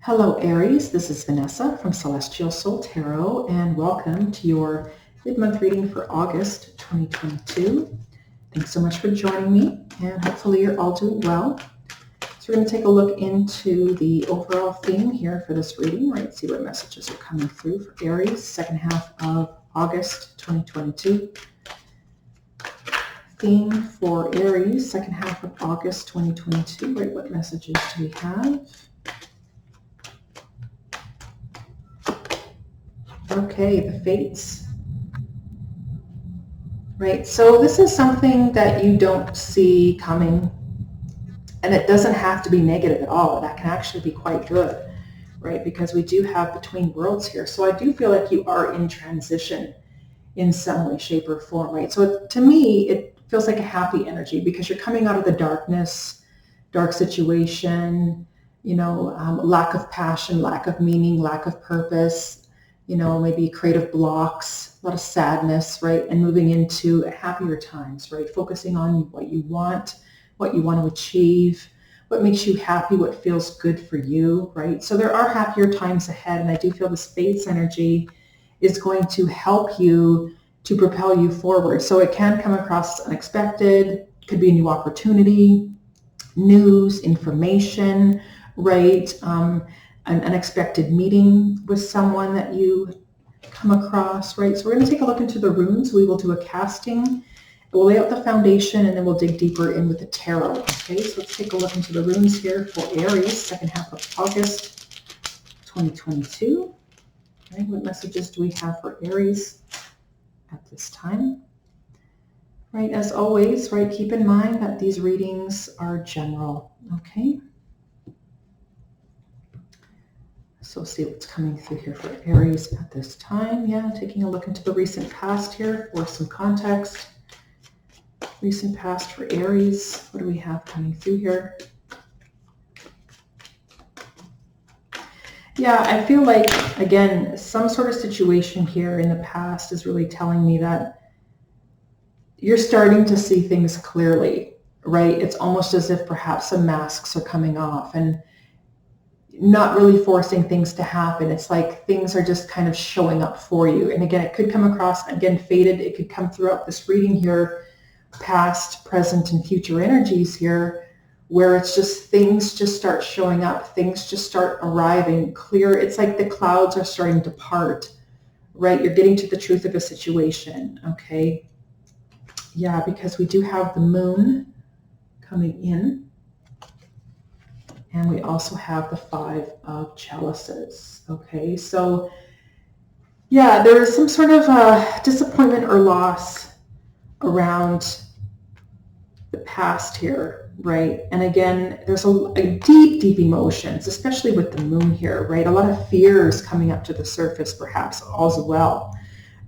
Hello Aries, this is Vanessa from Celestial Soul Tarot and welcome to your mid-month reading for August 2022. Thanks so much for joining me and hopefully you're all doing well. So we're going to take a look into the overall theme here for this reading, right? See what messages are coming through for Aries, second half of August 2022. Theme for Aries, second half of August 2022, right? What messages do we have? Okay, the fates. Right, so this is something that you don't see coming, and it doesn't have to be negative at all. That can actually be quite good, right? Because we do have between worlds here. So I do feel like you are in transition in some way, shape, or form, right? So to me, it feels like a happy energy because you're coming out of the darkness, dark situation, lack of passion, lack of meaning, lack of purpose, maybe creative blocks, a lot of sadness, right? And moving into happier times, right? Focusing on what you want to achieve, what makes you happy, what feels good for you, right? So there are happier times ahead. And I do feel this fates energy is going to help you to propel you forward. So it can come across unexpected, could be a new opportunity, news, information, right? An unexpected meeting with someone that you come across, right? So we're going to take a look into the runes. We will do a casting. We'll lay out the foundation and then we'll dig deeper in with the tarot. Okay, so let's take a look into the runes here for Aries, second half of August 2022. Right, what messages do we have for Aries at this time? Right, as always, right, keep in mind that these readings are general, okay? So see what's coming through here for Aries at this time. Yeah, taking a look into the recent past here for some context. Recent past for Aries. What do we have coming through here? Yeah, I feel like, again, some sort of situation here in the past is really telling me that you're starting to see things clearly, right? It's almost as if perhaps some masks are coming off and not really forcing things to happen. It's like things are just kind of showing up for you. And again, it could come across, again, faded. It could come throughout this reading here, past, present, and future energies here, where it's just things just start showing up. Things just start arriving clear. It's like the clouds are starting to part, right? You're getting to the truth of a situation, okay? Yeah, because we do have the moon coming in. And we also have the 5 of chalices. Okay, so yeah, there is some sort of disappointment or loss around the past here, right? And again, there's a deep, deep emotions, especially with the moon here, right? A lot of fears coming up to the surface, perhaps as well,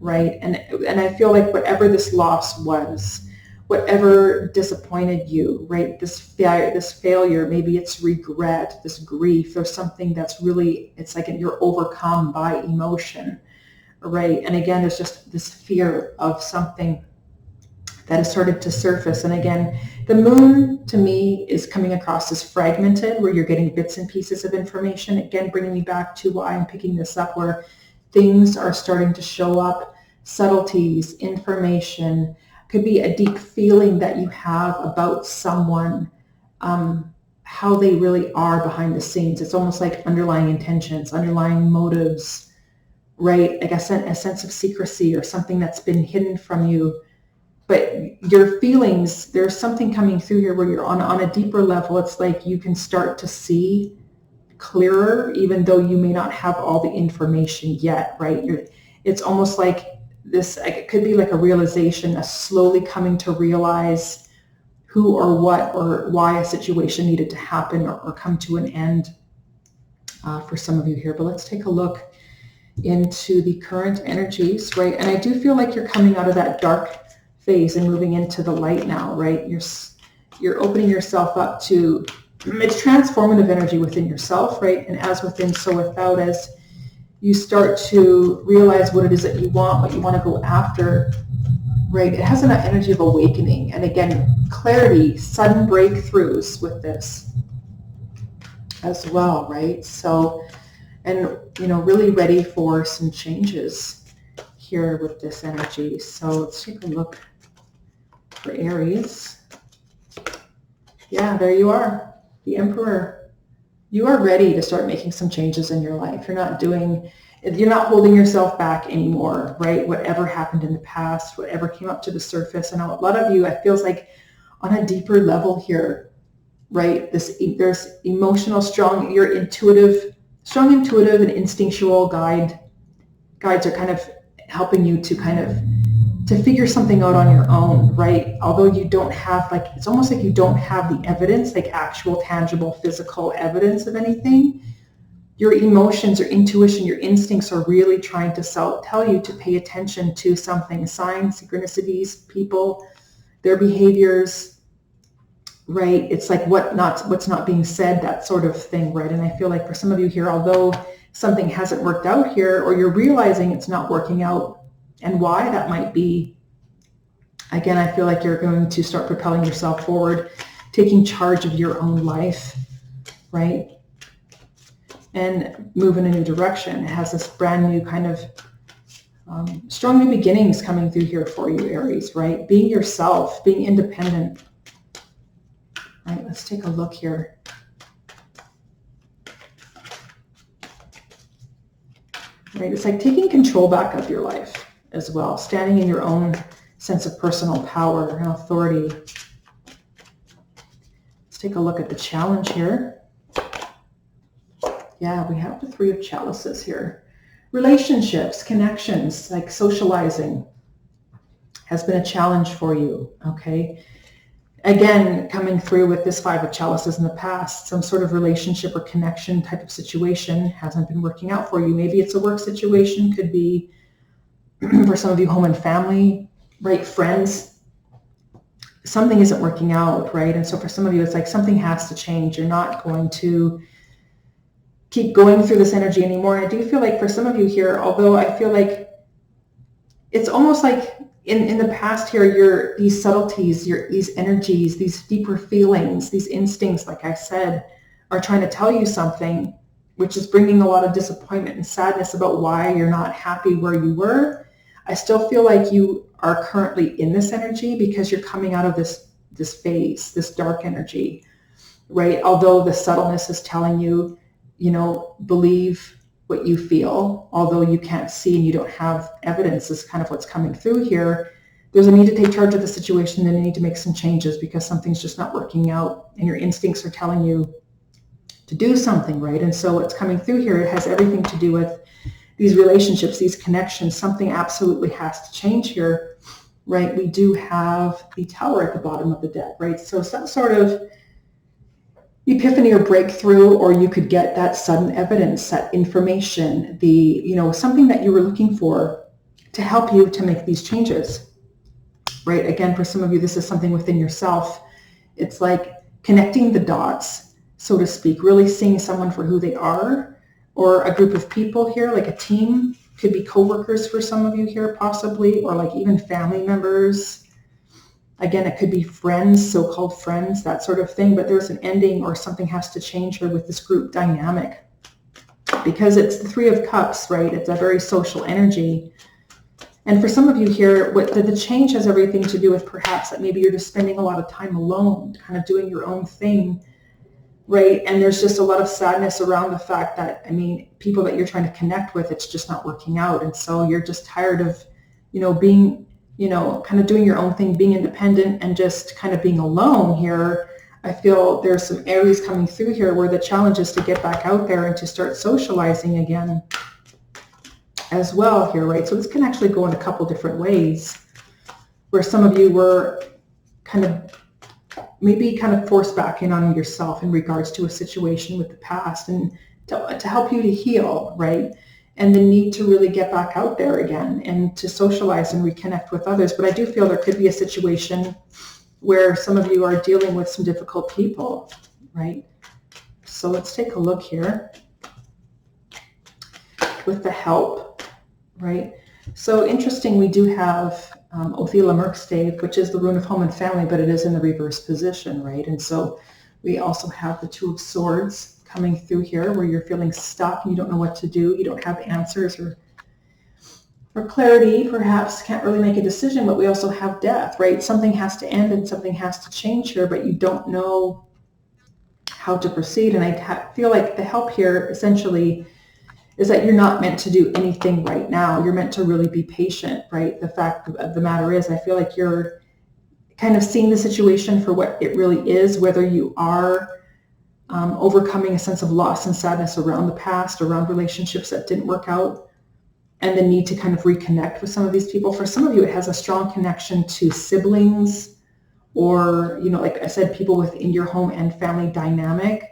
right? And I feel like whatever this loss was, whatever disappointed you, right? This failure, maybe it's regret, this grief, there's something that's really, it's like you're overcome by emotion, right? And again, there's just this fear of something that has started to surface. And again, the moon to me is coming across as fragmented, where you're getting bits and pieces of information. Again, bringing me back to why I'm picking this up, where things are starting to show up, subtleties, information. Could be a deep feeling that you have about someone, how they really are behind the scenes. It's almost like underlying intentions, underlying motives, right? Like a sense of secrecy or something that's been hidden from you. But your feelings, there's something coming through here where you're on a deeper level. It's like you can start to see clearer, even though you may not have all the information yet, right? It's almost like this, it could be like a realization, a slowly coming to realize who or what or why a situation needed to happen or come to an end for some of you here. But let's take a look into the current energies, right? And I do feel like you're coming out of that dark phase and moving into the light now, right? You're opening yourself up to, it's transformative energy within yourself, right? And as within, so without, as you start to realize what it is that you want, what you want to go after, right? It has an energy of awakening. And again, clarity, sudden breakthroughs with this. as well, right? So, and, really ready for some changes here with this energy. So let's take a look for Aries. Yeah, there you are, the Emperor. You are ready to start making some changes in your life. You're not holding yourself back anymore, right? Whatever happened in the past, whatever came up to the surface. And a lot of you, it feels like on a deeper level here, right? There's emotional, strong intuitive and instinctual guides are kind of helping you to figure something out on your own, right? Although you don't have it's almost like you don't have the evidence, like actual, tangible, physical evidence of anything. Your emotions, your intuition, your instincts are really trying to tell you to pay attention to something, signs, synchronicities, people, their behaviors, right? It's like what's not being said, that sort of thing, right? And I feel like for some of you here, although something hasn't worked out here, or you're realizing it's not working out and why that might be, again, I feel like you're going to start propelling yourself forward, taking charge of your own life, right? And move in a new direction. It has this brand new kind of strong new beginnings coming through here for you, Aries, right? Being yourself, being independent. All right, let's take a look here. Right, it's like taking control back of your life as well, standing in your own sense of personal power and authority. Let's take a look at the challenge here. Yeah, we have the Three of Chalices here. Relationships, connections, like socializing has been a challenge for you, okay? Again, coming through with this Five of Chalices in the past, some sort of relationship or connection type of situation hasn't been working out for you. Maybe it's a work situation, could be for some of you home and family, right? Friends, something isn't working out, right? And so for some of you, it's like something has to change. You're not going to keep going through this energy anymore. And I do feel like for some of you here, although I feel like it's almost like in the past here, these subtleties, these energies, these deeper feelings, these instincts, like I said, are trying to tell you something, which is bringing a lot of disappointment and sadness about why you're not happy where you were. I still feel like you are currently in this energy because you're coming out of this phase, this dark energy, right? Although the subtleness is telling you, believe what you feel, although you can't see and you don't have evidence, is kind of what's coming through here. There's a need to take charge of the situation and you need to make some changes because something's just not working out and your instincts are telling you to do something, right? And so what's coming through here, it has everything to do with these relationships, these connections. Something absolutely has to change here, right? We do have the Tower at the bottom of the deck, right? So some sort of epiphany or breakthrough, or you could get that sudden evidence, that information, something that you were looking for to help you to make these changes, right? Again, for some of you, this is something within yourself. It's like connecting the dots, so to speak, really seeing someone for who they are, or a group of people here, like a team, could be coworkers for some of you here possibly, or like even family members. Again, it could be friends, so-called friends, that sort of thing, but there's an ending or something has to change here with this group dynamic because it's the Three of Cups, right? It's a very social energy. And for some of you here, the change has everything to do with perhaps that maybe you're just spending a lot of time alone, kind of doing your own thing, right? And there's just a lot of sadness around the fact that, people that you're trying to connect with, it's just not working out. And so you're just tired of, being kind of doing your own thing, being independent and just kind of being alone here. I feel there's some Aries coming through here where the challenge is to get back out there and to start socializing again as well here, right? So this can actually go in a couple different ways where some of you were kind of forced back in on yourself in regards to a situation with the past and to help you to heal, right? And the need to really get back out there again and to socialize and reconnect with others. But I do feel there could be a situation where some of you are dealing with some difficult people, right? So let's take a look here with the help, right? So interesting, we do have Othila Merkstave, which is the rune of home and family, but it is in the reverse position, right? And so we also have the Two of Swords coming through here where you're feeling stuck and you don't know what to do. You don't have answers or clarity, perhaps can't really make a decision, but we also have death, right? Something has to end and something has to change here, but you don't know how to proceed. And I feel like the help here essentially is that you're not meant to do anything right now. You're meant to really be patient, right? The fact of the matter is, I feel like you're kind of seeing the situation for what it really is, whether you are overcoming a sense of loss and sadness around the past, around relationships that didn't work out, and the need to kind of reconnect with some of these people. For some of you, it has a strong connection to siblings or, like I said, people within your home and family dynamic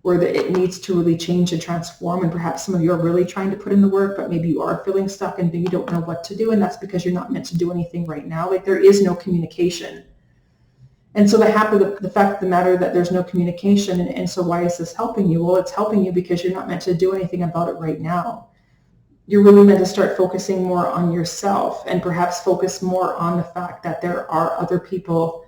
where it needs to really change and transform. And perhaps some of you are really trying to put in the work, but maybe you are feeling stuck and maybe you don't know what to do. And that's because you're not meant to do anything right now. Like there is no communication. And so the fact of the matter that there's no communication. And so why is this helping you? Well, it's helping you because you're not meant to do anything about it right now. You're really meant to start focusing more on yourself and perhaps focus more on the fact that there are other people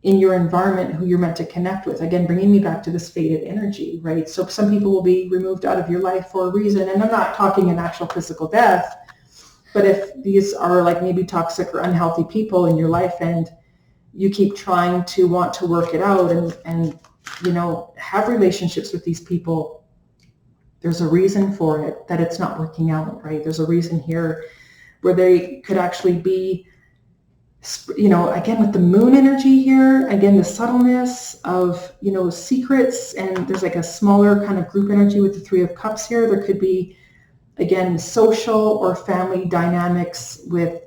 in your environment who you're meant to connect with. Again, bringing me back to this faded energy, right? So some people will be removed out of your life for a reason. And I'm not talking an actual physical death, but if these are like maybe toxic or unhealthy people in your life and you keep trying to want to work it out and have relationships with these people, there's a reason for it that it's not working out, right? There's a reason here where they could actually be, again, with the moon energy here, again, the subtleness of, secrets, and there's like a smaller kind of group energy with the Three of Cups here. There could be, again, social or family dynamics with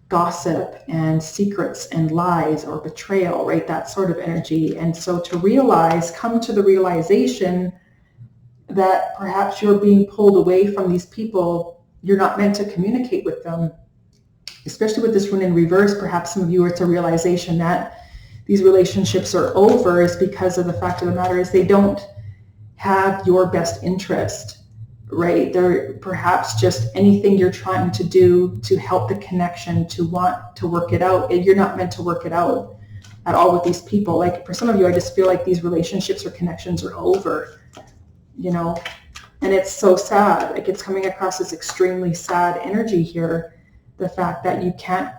gossip and secrets and lies or betrayal, right? That sort of energy. And so to come to the realization that perhaps you're being pulled away from these people. You're not meant to communicate with them, especially with this rune in reverse. Perhaps some of you, it's a realization that these relationships are over is because of the fact of the matter is they don't have your best interest, right? They're perhaps just anything you're trying to do to help the connection, to want to work it out. You're not meant to work it out at all with these people. Like for some of you, I just feel like these relationships or connections are over. And it's so sad. Like it's coming across as extremely sad energy here. The fact that you can't,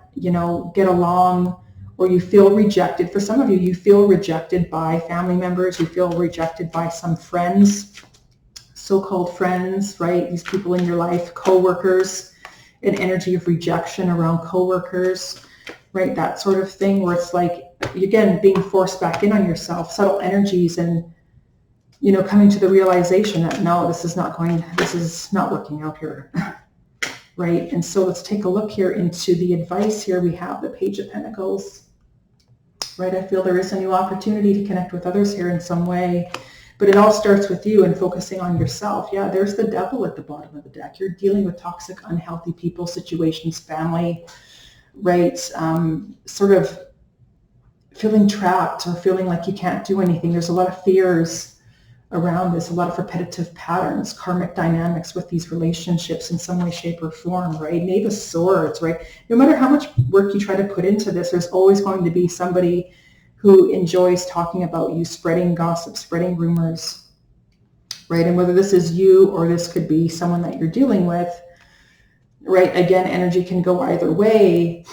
get along, or you feel rejected. For some of you, you feel rejected by family members. You feel rejected by some friends, so-called friends, right? These people in your life, co-workers, an energy of rejection around co-workers, right? That sort of thing where it's like, again, being forced back in on yourself, subtle energies, and coming to the realization that no, this is not working out here, right? And so let's take a look here into the advice here. We have the Page of Pentacles, right? I feel there is a new opportunity to connect with others here in some way, but it all starts with you and focusing on yourself. Yeah, there's the Devil at the bottom of the deck. You're dealing with toxic, unhealthy people, situations, family, right? Sort of feeling trapped or feeling like you can't do anything. There's a lot of fears around this, a lot of repetitive patterns, karmic dynamics with these relationships in some way, shape, or form, right? Knave of Swords, right? No matter how much work you try to put into this, there's always going to be somebody who enjoys talking about you, spreading gossip, spreading rumors, right? And whether this is you or this could be someone that you're dealing with, right? Again, energy can go either way,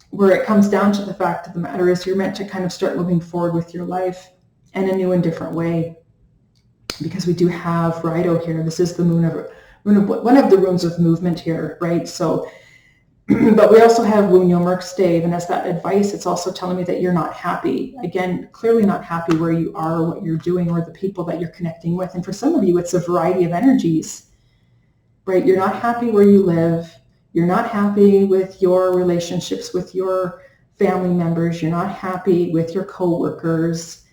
where it comes down to the fact of the matter is you're meant to kind of start moving forward with your life in a new and different way. Because we do have Rido here. This is the one of the runes of movement here, right? So, but we also have Wunyo Merkstave, and as that advice, it's also telling me that you're not happy. Again, clearly not happy where you are, what you're doing, or the people that you're connecting with. And for some of you, it's a variety of energies, right? You're not happy where you live. You're not happy with your relationships with your family members. You're not happy with your coworkers.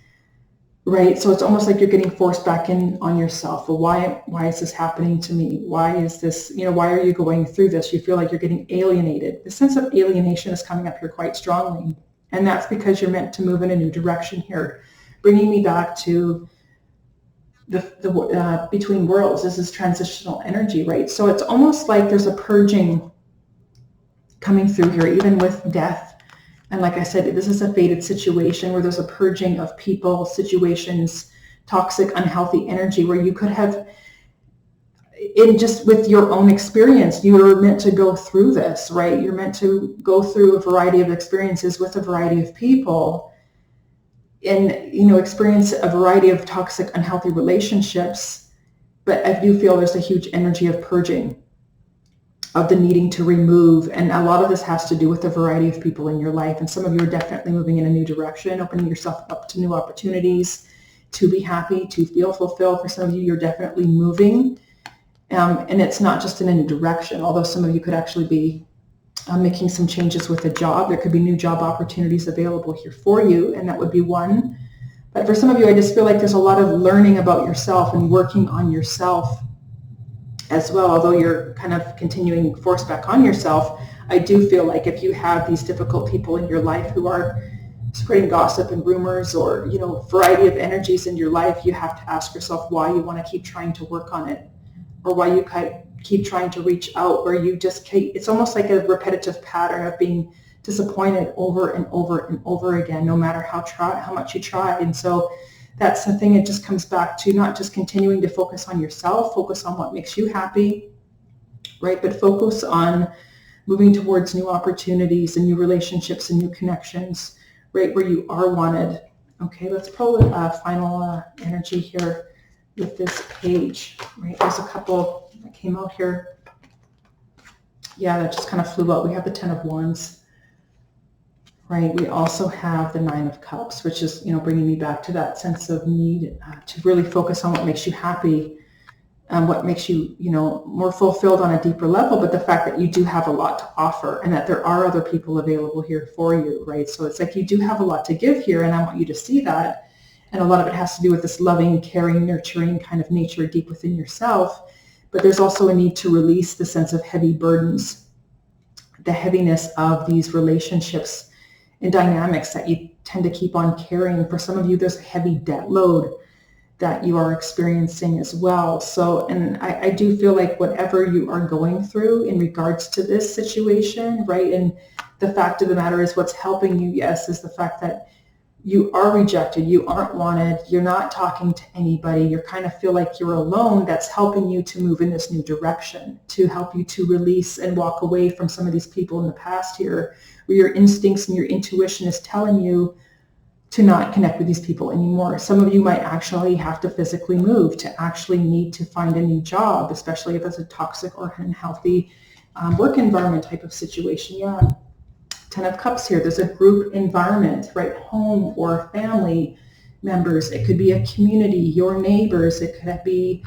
Right. So it's almost like you're getting forced back in on yourself. Well, why is this happening to me? Why is this, why are you going through this? You feel like you're getting alienated. The sense of alienation is coming up here quite strongly. And that's because you're meant to move in a new direction here, bringing me back to the between worlds. This is transitional energy, right? So it's almost like there's a purging coming through here, even with death. And like I said, this is a fated situation where there's a purging of people, situations, toxic, unhealthy energy where you could have, in just with your own experience, you're meant to go through this, right? You're meant to go through a variety of experiences with a variety of people and, you know, experience a variety of toxic, unhealthy relationships. But I do feel there's a huge energy of purging, of the needing to remove. And a lot of this has to do with a variety of people in your life. And some of you are definitely moving in a new direction, opening yourself up to new opportunities, to be happy, to feel fulfilled. For some of you, you're definitely moving. And it's not just in a new direction, although some of you could actually be making some changes with a job. There could be new job opportunities available here for you, and that would be one. But for some of you, I just feel like there's a lot of learning about yourself and working on yourself as well. Although you're kind of continuing force back on yourself, I do feel like if you have these difficult people in your life who are spreading gossip and rumors, or, you know, variety of energies in your life, you have to ask yourself why you want to keep trying to work on it, or why you keep trying to reach out, where you just it's almost like a repetitive pattern of being disappointed over and over and over again, no matter how much you try. And so that's the thing. It just comes back to not just continuing to focus on yourself, focus on what makes you happy, right? But focus on moving towards new opportunities and new relationships and new connections, right where you are wanted. Okay, let's pull a final energy here with this page, right? There's a couple that came out here. Yeah, that just kind of flew out. We have the 10 of Wands, right? We also have the 9 of Cups, which is, you know, bringing me back to that sense of need to really focus on what makes you happy, what makes you, you know, more fulfilled on a deeper level, but the fact that you do have a lot to offer and that there are other people available here for you, right? So it's like you do have a lot to give here, and I want you to see that. And a lot of it has to do with this loving, caring, nurturing kind of nature deep within yourself. But there's also a need to release the sense of heavy burdens, the heaviness of these relationships and dynamics that you tend to keep on carrying. For some of you, there's a heavy debt load that you are experiencing as well. So, and I do feel like whatever you are going through in regards to this situation, right? And the fact of the matter is, what's helping you, yes, is the fact that you are rejected, you aren't wanted, you're not talking to anybody, you kind of feel like you're alone. That's helping you to move in this new direction, to help you to release and walk away from some of these people in the past here, where your instincts and your intuition is telling you to not connect with these people anymore. Some of you might actually have to physically move, to actually need to find a new job, especially if it's a toxic or unhealthy work environment type of situation. Yeah. 10 of Cups here. There's a group environment, right? Home or family members. It could be a community, your neighbors. It could be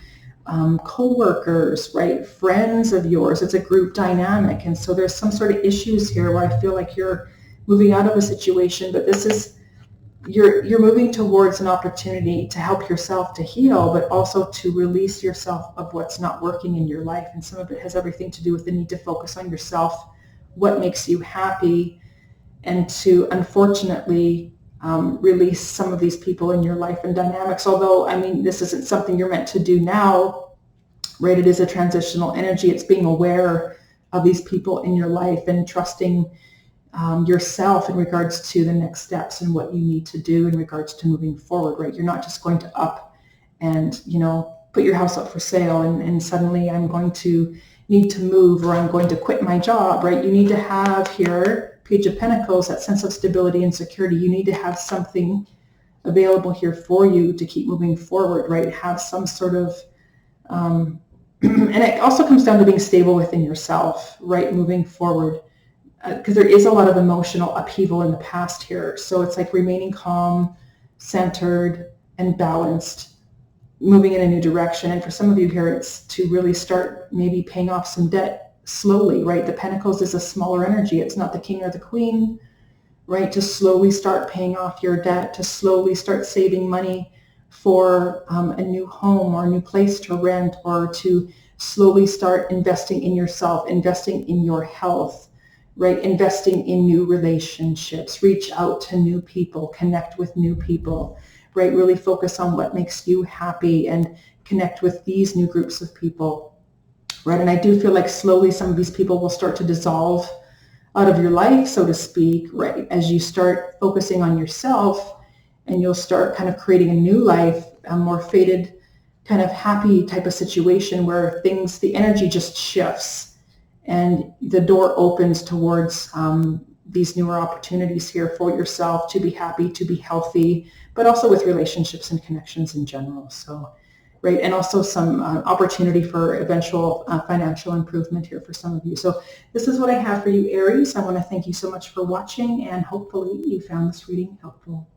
co-workers, right? Friends of yours. It's a group dynamic. And so there's some sort of issues here where I feel like you're moving out of a situation, but this is, you're moving towards an opportunity to help yourself to heal, but also to release yourself of what's not working in your life. And some of it has everything to do with the need to focus on yourself, what makes you happy, and to unfortunately release some of these people in your life and dynamics. Although, I mean, this isn't something you're meant to do now, right? It is a transitional energy. It's being aware of these people in your life and trusting yourself in regards to the next steps and what you need to do in regards to moving forward, right? You're not just going to up and, you know, put your house up for sale and suddenly I'm going to need to move, or I'm going to quit my job, right? You need to have here, Page of Pentacles, that sense of stability and security. You need to have something available here for you to keep moving forward, right? Have some sort of, and it also comes down to being stable within yourself, right? Moving forward, because there is a lot of emotional upheaval in the past here. So it's like remaining calm, centered, and balanced, moving in a new direction. And for some of you here, it's to really start maybe paying off some debt slowly, right? The Pentacles is a smaller energy. It's not the king or the queen, right? To slowly start paying off your debt, to slowly start saving money for a new home or a new place to rent, or to slowly start investing in yourself, investing in your health, right? Investing in new relationships, reach out to new people, connect with new people, right? Really focus on what makes you happy and connect with these new groups of people, right? And I do feel like slowly some of these people will start to dissolve out of your life, so to speak, right? As you start focusing on yourself, and you'll start kind of creating a new life a more faded, kind of happy type of situation where the energy just shifts and the door opens towards these newer opportunities here for yourself to be happy, to be healthy, but also with relationships and connections in general. So, right, and also some opportunity for eventual financial improvement here for some of you. So this is what I have for you, Aries. I want to thank you so much for watching, and hopefully you found this reading helpful.